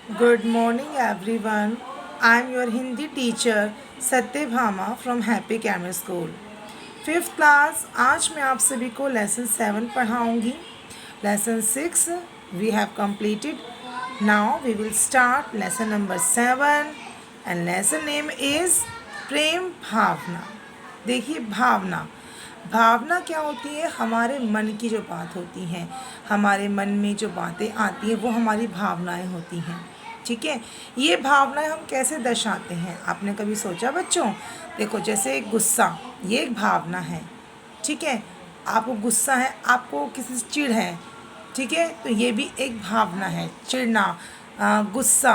Good morning, everyone. I am your Hindi teacher Satyabhama from Happy Grammar School. Fifth class आज मैं आप सभी को लेसन 7 पढ़ाऊंगी. Lesson 6 we have completed. Now we will start lesson number 7 and lesson name is प्रेम भावना. देखिए भावना भावना क्या होती है? हमारे मन की जो बात होती हैं, हमारे मन में जो बातें आती हैं वो हमारी भावनाएं होती हैं. ठीक है, ये भावनाएं हम कैसे दर्शाते हैं? आपने कभी सोचा बच्चों? देखो जैसे गुस्सा, ये एक भावना है. ठीक है, आपको गुस्सा है, आपको किसी से चिढ़ है. ठीक है, तो ये भी एक भावना है, चिढ़ना, गुस्सा,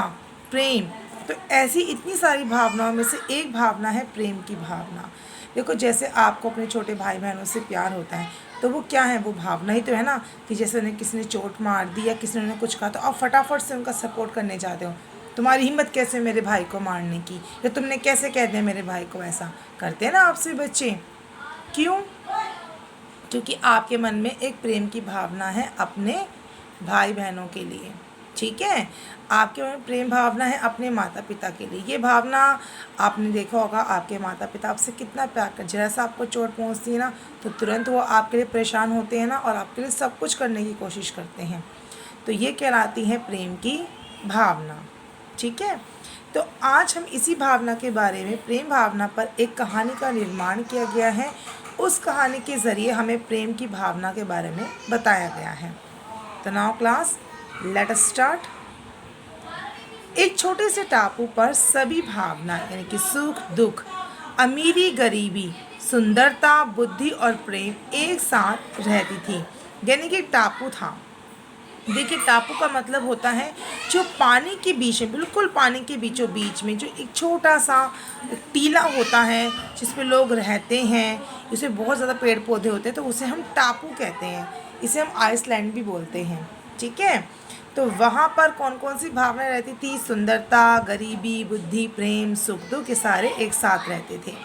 प्रेम. तो ऐसी इतनी सारी भावनाओं में से एक भावना है प्रेम की भावना. देखो जैसे आपको अपने छोटे भाई बहनों से प्यार होता है तो वो क्या है? वो भावना ही तो है ना, कि जैसे उन्हें किसी ने चोट मार दी या किसी ने कुछ कहा तो आप फटाफट से उनका सपोर्ट करने जाते हो. तुम्हारी हिम्मत कैसे मेरे भाई को मारने की, या तुमने कैसे कह दिया मेरे भाई को? ऐसा करते हैं ना आपसे बच्चे. क्यों? क्योंकि आपके मन में एक प्रेम की भावना है अपने भाई बहनों के लिए. ठीक है, आपके मन में प्रेम भावना है अपने माता पिता के लिए. ये भावना आपने देखा होगा, आपके माता पिता आपसे कितना प्यार कर, जैसा आपको चोट पहुंचती है ना तो तुरंत वो आपके लिए परेशान होते हैं ना, और आपके लिए सब कुछ करने की कोशिश करते हैं. तो ये कहलाती है प्रेम की भावना. ठीक है, तो आज हम इसी भावना के बारे में, प्रेम भावना पर एक कहानी का निर्माण किया गया है. उस कहानी के ज़रिए हमें प्रेम की भावना के बारे में बताया गया है. तो now class let us start. एक छोटे से टापू पर सभी भावना यानी कि सुख दुख, अमीरी गरीबी, सुंदरता, बुद्धि और प्रेम एक साथ रहती थी. यानी कि एक टापू था. देखिए टापू का मतलब होता है जो पानी के बीच में, बिल्कुल पानी के बीचों बीच में जो एक छोटा सा टीला होता है जिस पे लोग रहते हैं, जिसमें बहुत ज़्यादा पेड़ पौधे होते हैं, तो उसे हम टापू कहते हैं. इसे हम आइसलैंड भी बोलते हैं. ठीक है, तो वहाँ पर कौन कौन सी भावनाएं रहती थी? सुंदरता, गरीबी, बुद्धि, प्रेम, सुख दुख, के सारे एक साथ रहते थे.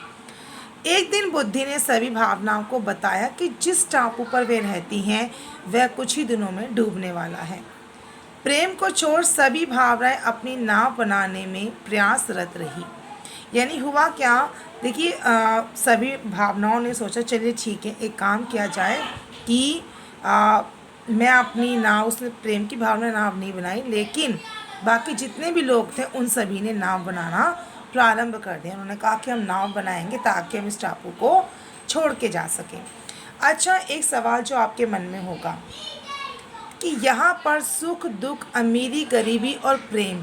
एक दिन बुद्धि ने सभी भावनाओं को बताया कि जिस टापू पर वे रहती हैं वह कुछ ही दिनों में डूबने वाला है. प्रेम को छोड़ सभी भावनाएं अपनी नाव बनाने में प्रयासरत रही. यानी हुआ क्या? देखिए सभी भावनाओं ने सोचा चलिए ठीक है, एक काम किया जाए कि मैं अपनी नाव, उसने प्रेम की भावना नाव नहीं बनाई, लेकिन बाकी जितने भी लोग थे उन सभी ने नाव बनाना प्रारंभ कर दिया. उन्होंने कहा कि हम नाव बनाएंगे ताकि हम इस टापू को छोड़ के जा सकें. अच्छा, एक सवाल जो आपके मन में होगा कि यहाँ पर सुख दुख, अमीरी गरीबी और प्रेम,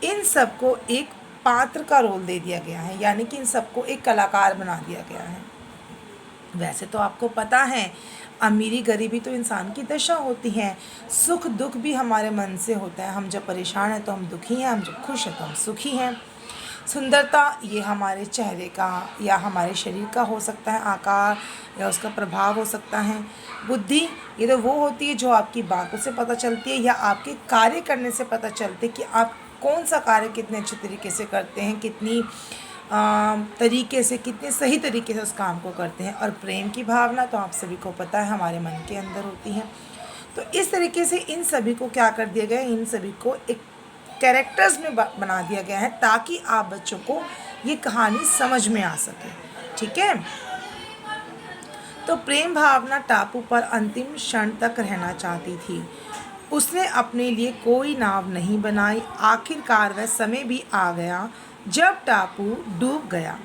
इन सबको एक पात्र का रोल दे दिया गया है, यानी कि इन सबको एक कलाकार बना दिया गया है. वैसे तो आपको पता है अमीरी गरीबी तो इंसान की दशा होती है, सुख दुख भी हमारे मन से होता है. हम जब परेशान हैं तो हम दुखी हैं, हम जब खुश हैं तो हम सुखी हैं. सुंदरता ये हमारे चेहरे का या हमारे शरीर का हो सकता है आकार, या उसका प्रभाव हो सकता है. बुद्धि ये तो वो होती है जो आपकी बातों से पता चलती है या आपके कार्य करने से पता चलती है कि आप कौन सा कार्य कितने अच्छे तरीके से करते हैं, कितनी तरीके से, कितने सही तरीके से उस काम को करते हैं. और प्रेम की भावना तो आप सभी को पता है हमारे मन के अंदर होती है. तो इस तरीके से इन सभी को क्या कर दिया गया? इन सभी को एक कैरेक्टर्स में बना दिया गया है ताकि आप बच्चों को ये कहानी समझ में आ सके. ठीक है, तो प्रेम भावना टापू पर अंतिम क्षण तक रहना चाहती थी. उसने अपने लिए कोई नाव नहीं बनाई. आखिरकार वह समय भी आ गया जब टापू डूब गया.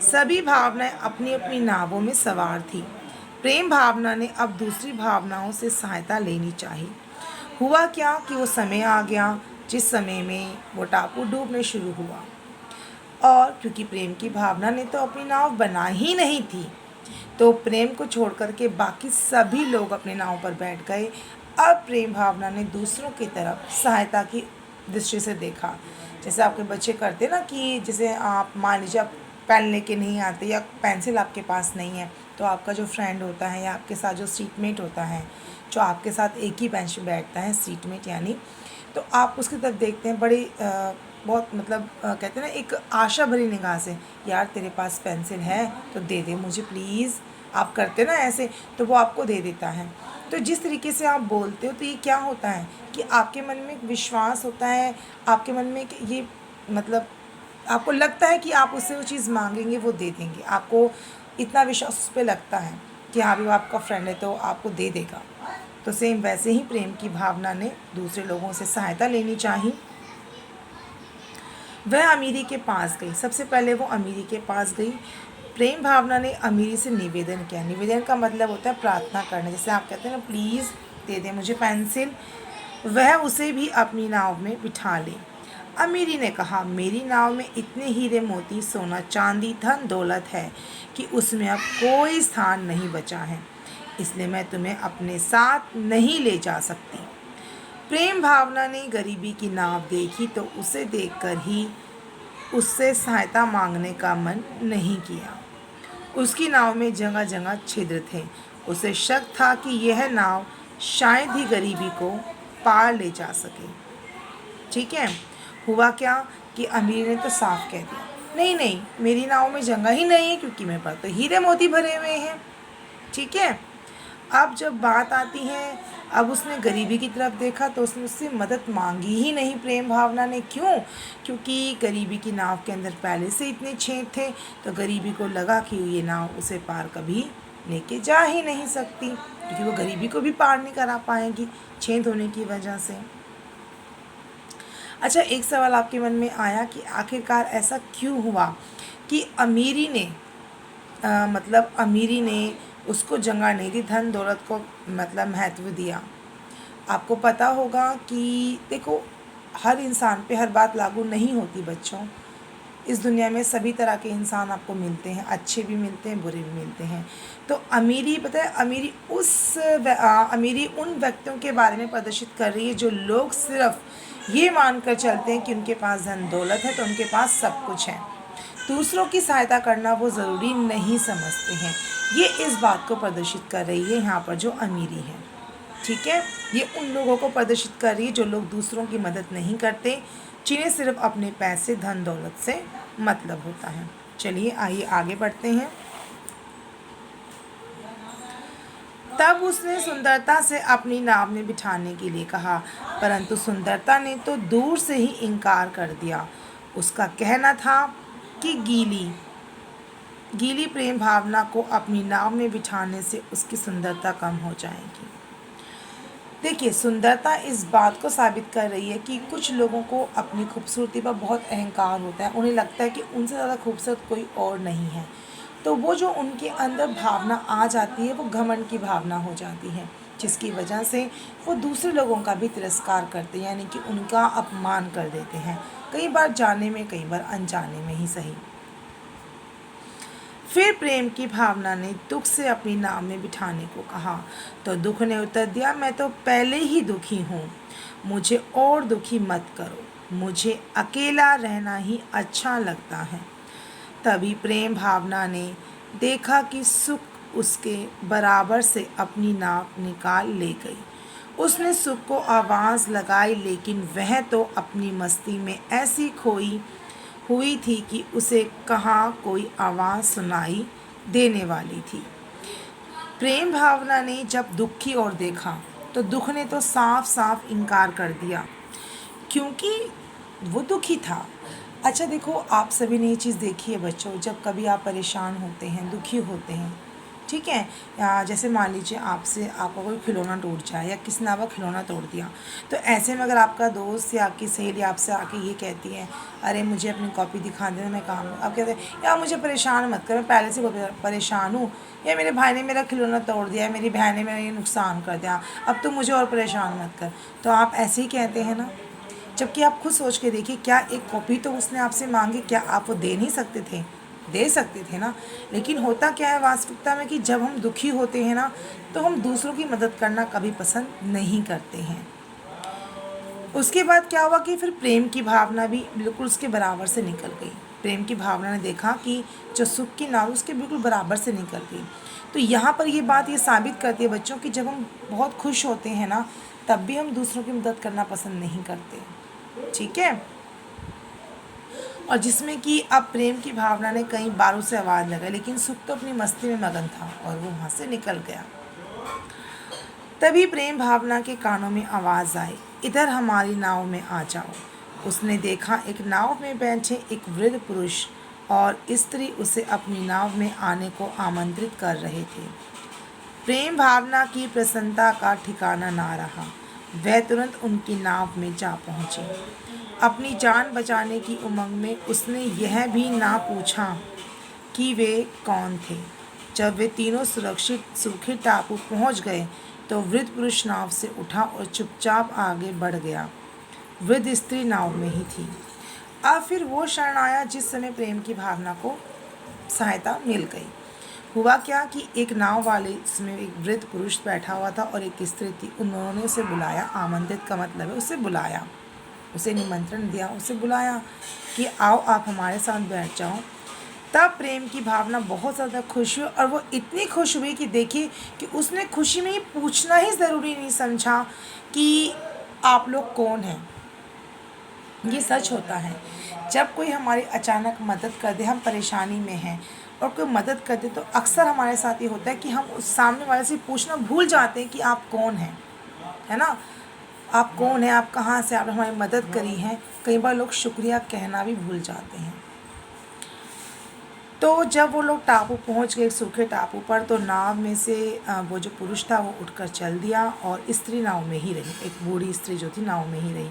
सभी भावनाएं अपनी अपनी नावों में सवार थी. प्रेम भावना ने अब दूसरी भावनाओं से सहायता लेनी चाहिए. हुआ क्या कि वो समय आ गया जिस समय में वो टापू डूबने शुरू हुआ, और क्योंकि प्रेम की भावना ने तो अपनी नाव बना ही नहीं थी, तो प्रेम को छोड़ कर के बाकी सभी लोग अपने नाव पर बैठ गए. अब प्रेम भावना ने दूसरों की तरफ सहायता की दृष्टि से देखा. जैसे आपके बच्चे करते ना, कि जैसे आप मान लीजिए आप पेन लेके नहीं आते या पेंसिल आपके पास नहीं है, तो आपका जो फ्रेंड होता है या आपके साथ जो सीटमेट होता है, जो आपके साथ एक ही बेंच पे बैठता है, सीटमेट यानी, तो आप उसकी तरफ देखते हैं बड़ी बहुत मतलब कहते हैं ना एक आशा भरी निगाह से, यार तेरे पास पेंसिल है तो दे दे मुझे प्लीज़, आप करते ना ऐसे, तो वो आपको दे देता है. तो जिस तरीके से आप बोलते हो तो ये क्या होता है कि आपके मन में एक विश्वास होता है, आपके मन में ये मतलब आपको लगता है कि आप उससे वो चीज़ मांगेंगे वो दे देंगे, आपको इतना विश्वास उस पर लगता है कि हाँ भी वो आपका फ्रेंड है तो आपको दे देगा। तो सेम वैसे ही प्रेम की भावना ने दूसरे लोगों से सहायता लेनी चाहिए। वह अमीरी के पास गई, सबसे पहले वो अमीरी के पास गई। प्रेम भावना ने अमीरी से निवेदन किया। निवेदन का मतलब होता है प्रार्थना करना, जैसे आप कहते हैं ना प्लीज़ दे दें मुझे पेंसिल। वह उसे भी अपनी नाव में बिठा ले। अमीरी ने कहा, मेरी नाव में इतने हीरे मोती सोना चांदी धन दौलत है कि उसमें अब कोई स्थान नहीं बचा है, इसलिए मैं तुम्हें अपने साथ नहीं ले जा सकती। प्रेम भावना ने गरीबी की नाव देखी तो उसे देखकर ही उससे सहायता मांगने का मन नहीं किया। उसकी नाव में जगह जगह छिद्र थे। उसे शक था कि यह नाव शायद ही गरीबी को पार ले जा सके। ठीक है, हुआ क्या कि अमीर ने तो साफ कह दिया, नहीं नहीं मेरी नाव में जगह ही नहीं है, क्योंकि मेरे पास तो हीरे मोती भरे हुए हैं। ठीक है, अब जब बात आती है, अब उसने गरीबी की तरफ देखा तो उसने उससे मदद मांगी ही नहीं प्रेम भावना ने। क्यों? क्योंकि गरीबी की नाव के अंदर पहले से इतने छेद थे, तो गरीबी को लगा कि ये नाव उसे पार कभी लेके जा ही नहीं सकती, क्योंकि वो गरीबी को भी पार नहीं करा पाएगी छेद होने की वजह से। अच्छा, एक सवाल आपके मन में आया कि आखिरकार ऐसा क्यों हुआ कि अमीरी ने उसको जगह नहीं दी, धन दौलत को मतलब महत्व दिया। आपको पता होगा कि देखो, हर इंसान पे हर बात लागू नहीं होती बच्चों। इस दुनिया में सभी तरह के इंसान आपको मिलते हैं, अच्छे भी मिलते हैं, बुरे भी मिलते हैं। तो अमीरी, पता है, अमीरी उन व्यक्तियों के बारे में प्रदर्शित कर रही है जो लोग सिर्फ ये मानकर चलते हैं कि उनके पास धन दौलत है तो उनके पास सब कुछ है। दूसरों की सहायता करना वो ज़रूरी नहीं समझते हैं। ये इस बात को प्रदर्शित कर रही है यहाँ पर जो अमीरी है। ठीक है, ये उन लोगों को प्रदर्शित कर रही है जो लोग दूसरों की मदद नहीं करते, जिन्हें सिर्फ अपने पैसे धन दौलत से मतलब होता है। चलिए आइए आगे बढ़ते हैं। तब उसने सुंदरता से अपनी नाव में बिठाने के लिए कहा, परंतु सुंदरता ने तो दूर से ही इनकार कर दिया। उसका कहना था कि गीली प्रेम भावना को अपनी नाव में बिठाने से उसकी सुंदरता कम हो जाएगी। देखिए, सुंदरता इस बात को साबित कर रही है कि कुछ लोगों को अपनी खूबसूरती पर बहुत अहंकार होता है। उन्हें लगता है कि उनसे ज़्यादा खूबसूरत कोई और नहीं है। तो वो जो उनके अंदर भावना आ जाती है वो घमंड की भावना हो जाती है, जिसकी वजह से वो दूसरे लोगों का भी तिरस्कार करते हैं, यानी कि उनका अपमान कर देते हैं, कई बार जाने में कई बार अनजाने में ही सही। फिर प्रेम की भावना ने दुख से अपनी नाव में बिठाने को कहा, तो दुख ने उत्तर दिया, मैं तो पहले ही दुखी हूँ, मुझे और दुखी मत करो, मुझे अकेला रहना ही अच्छा लगता है। तभी प्रेम भावना ने देखा कि सुख उसके बराबर से अपनी नाव निकाल ले गई। उसने सुख को आवाज़ लगाई, लेकिन वह तो अपनी मस्ती में ऐसी खोई हुई थी कि उसे कहाँ कोई आवाज़ सुनाई देने वाली थी। प्रेम भावना ने जब दुख की ओर देखा तो दुख ने तो साफ साफ इनकार कर दिया, क्योंकि वो दुखी था। अच्छा देखो, आप सभी ने ये चीज़ देखी है बच्चों, जब कभी आप परेशान होते हैं, दुखी होते हैं, ठीक है, या जैसे मान लीजिए आपका कोई खिलौना टूट जाए या किसी ने आपका खिलौना तोड़ दिया, तो ऐसे में अगर आपका दोस्त या आपकी सहेली आपसे आके ये कहती है, अरे मुझे अपनी कॉपी दिखा देना, मैं काम, आप कहते हैं यार मुझे परेशान मत कर, मैं पहले से बहुत परेशान हूँ, या मेरे भाई ने मेरा खिलौना तोड़ दिया, मेरी बहन ने मेरा ये नुकसान कर दिया, अब तुम मुझे और परेशान मत कर। तो आप ऐसे ही कहते हैं ना, जबकि आप खुद सोच के देखिए, क्या एक कॉपी तो उसने आपसे मांगी, क्या आप वो दे नहीं सकते थे? दे सकते थे ना। लेकिन होता क्या है वास्तविकता में कि जब हम दुखी होते हैं ना, तो हम दूसरों की मदद करना कभी पसंद नहीं करते हैं। उसके बाद क्या हुआ कि फिर प्रेम की भावना भी बिल्कुल उसके बराबर से निकल गई। प्रेम की भावना ने देखा कि जो सुख की नाव उसके बिल्कुल बराबर से निकल गई। तो यहाँ पर ये बात ये साबित करती है बच्चों कि जब हम बहुत खुश होते हैं ना, तब भी हम दूसरों की मदद करना पसंद नहीं करते। ठीक है, और जिसमें कि अब प्रेम की भावना ने कई बार उसे आवाज़ लगाई, लेकिन सुख तो अपनी मस्ती में मगन था और वो वहाँ से निकल गया। तभी प्रेम भावना के कानों में आवाज़ आई, इधर हमारी नाव में आ जाओ। उसने देखा एक नाव में बैठे एक वृद्ध पुरुष और स्त्री उसे अपनी नाव में आने को आमंत्रित कर रहे थे। प्रेम भावना की प्रसन्नता का ठिकाना ना रहा। वह तुरंत उनकी नाव में जा पहुँची। अपनी जान बचाने की उमंग में उसने यह भी ना पूछा कि वे कौन थे। जब वे तीनों सुरक्षित सूखे टापू पहुंच गए तो वृद्ध पुरुष नाव से उठा और चुपचाप आगे बढ़ गया। वृद्ध स्त्री नाव में ही थी। अब फिर वो क्षण आया जिस समय प्रेम की भावना को सहायता मिल गई। हुआ क्या कि एक नाव वाले जिसमें एक वृद्ध पुरुष बैठा हुआ था और एक स्त्री थी। उन्होंने उसे बुलाया। आमंत्रित का मतलब है उसे बुलाया, उसे निमंत्रण दिया, उसे बुलाया कि आओ आप हमारे साथ बैठ जाओ। तब प्रेम की भावना बहुत ज़्यादा खुश हुई और वो इतनी खुश हुई कि देखिए कि उसने खुशी में ही पूछना ही ज़रूरी नहीं समझा कि आप लोग कौन हैं। ये सच होता है, जब कोई हमारी अचानक मदद कर दे, हम परेशानी में हैं और कोई मदद कर दे तो अक्सर हमारे साथ ये होता है कि हम उस सामने वाले से पूछना भूल जाते हैं कि आप कौन हैं, है ना। आप कौन हैं, आप कहाँ से, आपने हमारी मदद करी है। कई बार लोग शुक्रिया कहना भी भूल जाते हैं। तो जब वो लोग टापू पहुंच गए, सूखे टापू पर, तो नाव में से वो जो पुरुष था वो उठकर चल दिया और स्त्री नाव में ही रही। एक बूढ़ी स्त्री जो थी नाव में ही रही।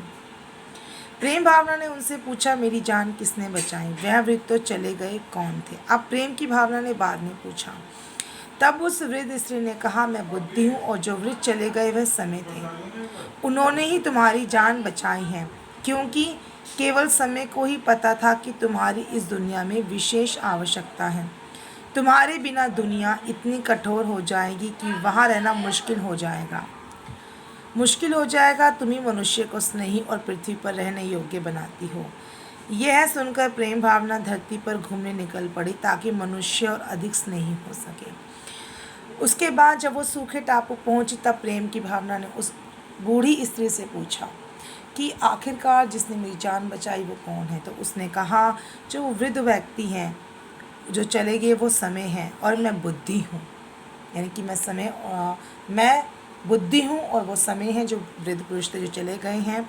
प्रेम भावना ने उनसे पूछा, मेरी जान किसने बचाई? वह वृद्ध तो चले गए, कौन थे? अब प्रेम की भावना ने बाद में पूछा। तब उस वृद्ध स्त्री ने कहा, मैं बुद्धि हूँ और जो वृद्ध चले गए वह समय थे। उन्होंने ही तुम्हारी जान बचाई है, क्योंकि केवल समय को ही पता था कि तुम्हारी इस दुनिया में विशेष आवश्यकता है। तुम्हारे बिना दुनिया इतनी कठोर हो जाएगी कि वहाँ रहना मुश्किल हो जाएगा। तुम ही मनुष्य को स्नेही और पृथ्वी पर रहने योग्य बनाती हो। यह सुनकर प्रेम भावना धरती पर घूमने निकल पड़ी ताकि मनुष्य और अधिक स्नेही हो सके। उसके बाद जब वो सूखे टापू पहुंची तब प्रेम की भावना ने उस बूढ़ी स्त्री से पूछा कि आखिरकार जिसने मेरी जान बचाई वो कौन है। तो उसने कहा, जो वृद्ध व्यक्ति हैं जो चले गए वो समय है और मैं बुद्धि हूँ, यानी कि मैं बुद्धि हूँ और वो समय है जो वृद्ध पुरुष थे जो चले गए हैं।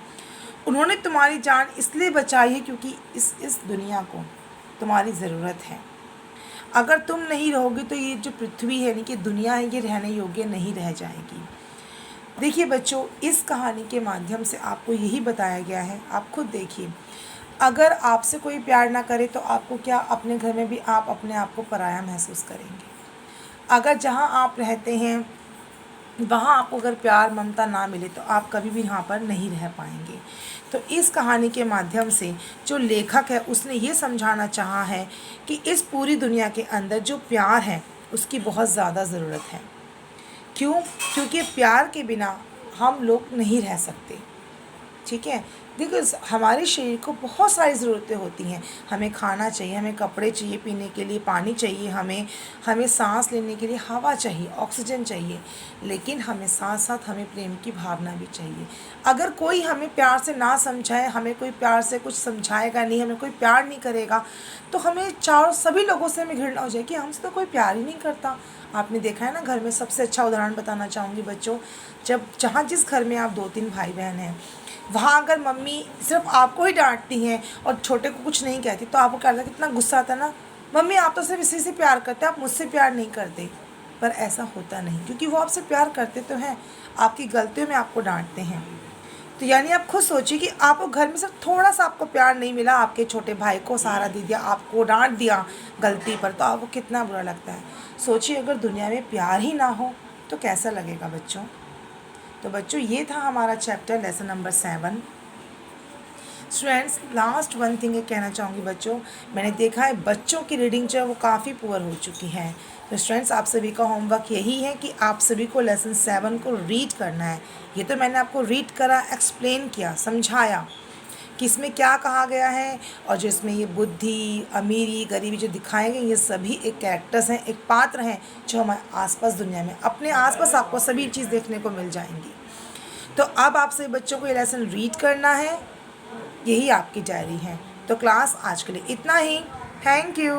उन्होंने तुम्हारी जान इसलिए बचाई है क्योंकि इस दुनिया को तुम्हारी ज़रूरत है। अगर तुम नहीं रहोगे तो ये जो पृथ्वी है, यानी कि दुनिया है, ये रहने योग्य नहीं रह जाएगी। देखिए बच्चों, इस कहानी के माध्यम से आपको यही बताया गया है। आप खुद देखिए, अगर आपसे कोई प्यार ना करे तो आपको क्या, अपने घर में भी आप अपने आप को पराया महसूस करेंगे। अगर जहाँ आप रहते हैं वहाँ आपको अगर प्यार ममता ना मिले तो आप कभी भी यहाँ पर नहीं रह पाएंगे। तो इस कहानी के माध्यम से जो लेखक है उसने ये समझाना चाहा है कि इस पूरी दुनिया के अंदर जो प्यार है उसकी बहुत ज़्यादा ज़रूरत है। क्यों? क्योंकि प्यार के बिना हम लोग नहीं रह सकते। ठीक है, देखो हमारे शरीर को बहुत सारी ज़रूरतें होती हैं। हमें खाना चाहिए, हमें कपड़े चाहिए, पीने के लिए पानी चाहिए, हमें सांस लेने के लिए हवा चाहिए, ऑक्सीजन चाहिए, लेकिन हमें साथ साथ हमें प्रेम की भावना भी चाहिए। अगर कोई हमें प्यार से ना समझाए, हमें कोई प्यार से कुछ समझाएगा नहीं, हमें कोई प्यार नहीं करेगा तो हमें सभी लोगों से हमें घृणा हो जाएगी, हमसे तो कोई प्यार ही नहीं करता। आपने देखा है ना, घर में सबसे अच्छा उदाहरण बताना चाहूँगी बच्चों, जिस घर में आप 2-3 भाई बहन हैं, वहाँ अगर मम्मी सिर्फ आपको ही डांटती हैं और छोटे को कुछ नहीं कहती तो आपको क्या लगता है, कितना गुस्सा आता है ना, मम्मी आप तो सिर्फ इसी से प्यार करते हैं, आप मुझसे प्यार नहीं करते। पर ऐसा होता नहीं, क्योंकि वो आपसे प्यार करते तो हैं, आपकी गलतियों में आपको डांटते हैं। तो यानी आप खुद सोचिए कि आपको घर में सिर्फ थोड़ा सा आपको प्यार नहीं मिला, आपके छोटे भाई को सहारा दे दिया, आपको डांट दिया गलती पर, तो आपको कितना बुरा लगता है। सोचिए अगर दुनिया में प्यार ही ना हो तो कैसा लगेगा बच्चों। तो बच्चों, ये था हमारा chapter lesson number 7। Students, last one thing ये कहना चाहूँगी बच्चों, मैंने देखा है बच्चों की रीडिंग जो है वो काफ़ी पुअर हो चुकी है। तो स्टूडेंट्स, आप सभी का होमवर्क यही है कि आप सभी को लेसन 7 को रीड करना है। ये तो मैंने आपको रीड करा, एक्सप्लेन किया, समझाया कि इसमें क्या कहा गया है, और जो इसमें ये बुद्धि, अमीरी, गरीबी जो दिखाए गए, ये सभी एक कैरेक्टर्स हैं, एक पात्र हैं जो हमारे आसपास दुनिया में, अपने आसपास आपको सभी चीज़ देखने को मिल जाएंगी। तो अब आप सभी बच्चों को ये लेसन रीड करना है, यही आपकी डायरी है। तो क्लास आज के लिए इतना ही। Thank you.